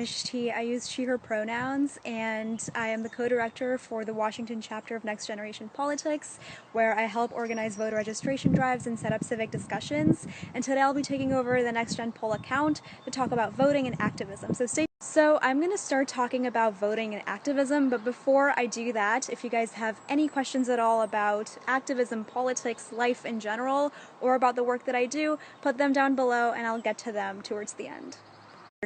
T. I use she, her pronouns, and I am the co-director for the Washington chapter of Next Generation Politics, where I help organize voter registration drives and set up civic discussions. And today I'll be taking over the Next Gen Poll account to talk about voting and activism. So I'm going to start talking about voting and activism, but before I do that, if you guys have any questions at all about activism, politics, life in general, or about the work that I do, put them down below and I'll get to them towards the end.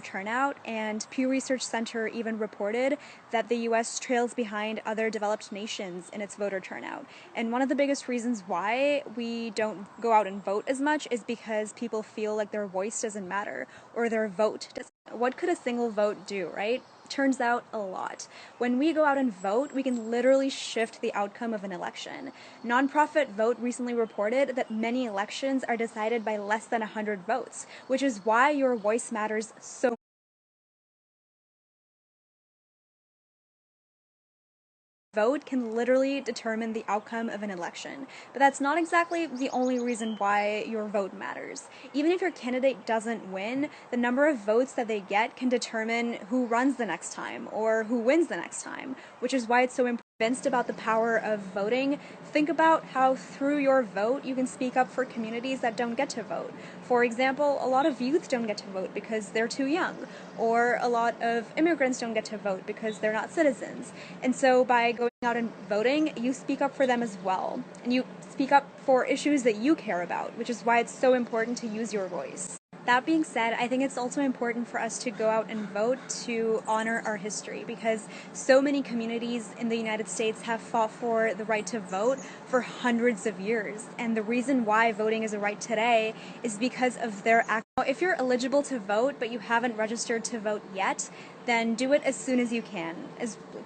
Turnout, and Pew Research Center even reported that the US trails behind other developed nations in its voter turnout. And one of the biggest reasons why we don't go out and vote as much is because people feel like their voice doesn't matter or their vote doesn't. What could a single vote do, right? Turns out a lot. When we go out and vote, we can literally shift the outcome of an election. Nonprofit Vote recently reported that many elections are decided by less than 100 votes, which is why your voice matters so much. Vote can literally determine the outcome of an election. But that's not exactly the only reason why your vote matters. Even if your candidate doesn't win, the number of votes that they get can determine who runs the next time or who wins the next time, which is why it's so important. Convinced about the power of voting, think about how through your vote you can speak up for communities that don't get to vote. For example, a lot of youth don't get to vote because they're too young, or a lot of immigrants don't get to vote because they're not citizens. And so by going out and voting, you speak up for them as well. And you speak up for issues that you care about, which is why it's so important to use your voice. That being said, I think it's also important for us to go out and vote to honor our history, because so many communities in the United States have fought for the right to vote for hundreds of years. And the reason why voting is a right today is because of their act. If you're eligible to vote but you haven't registered to vote yet, then do it as soon as you can.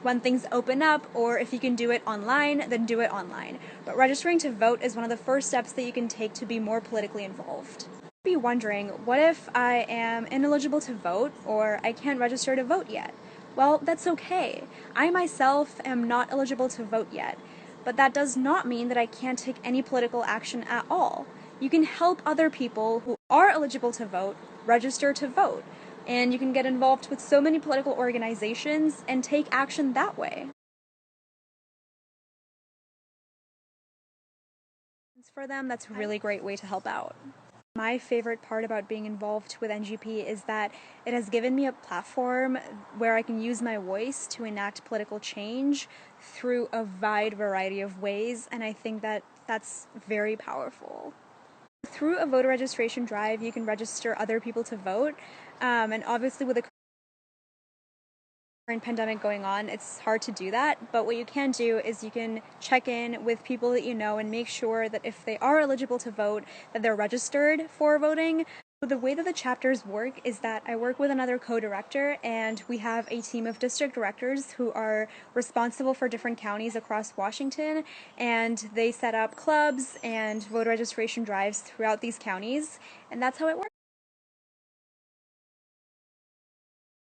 When things open up, or if you can do it online, then do it online. But registering to vote is one of the first steps that you can take to be more politically involved. Be wondering, what if I am ineligible to vote or I can't register to vote yet? Well, that's okay. I myself am not eligible to vote yet, but that does not mean that I can't take any political action at all. You can help other people who are eligible to vote register to vote, and you can get involved with so many political organizations and take action that way. For them, that's a really great way to help out. My favorite part about being involved with NGP is that it has given me a platform where I can use my voice to enact political change through a wide variety of ways, and I think that that's very powerful. Through a voter registration drive, you can register other people to vote, and obviously with the current pandemic going on, it's hard to do that, but what you can do is you can check in with people that you know and make sure that if they are eligible to vote, that they're registered for voting. The way that the chapters work is that I work with another co-director, and we have a team of district directors who are responsible for different counties across Washington, and they set up clubs and voter registration drives throughout these counties, and that's how it works.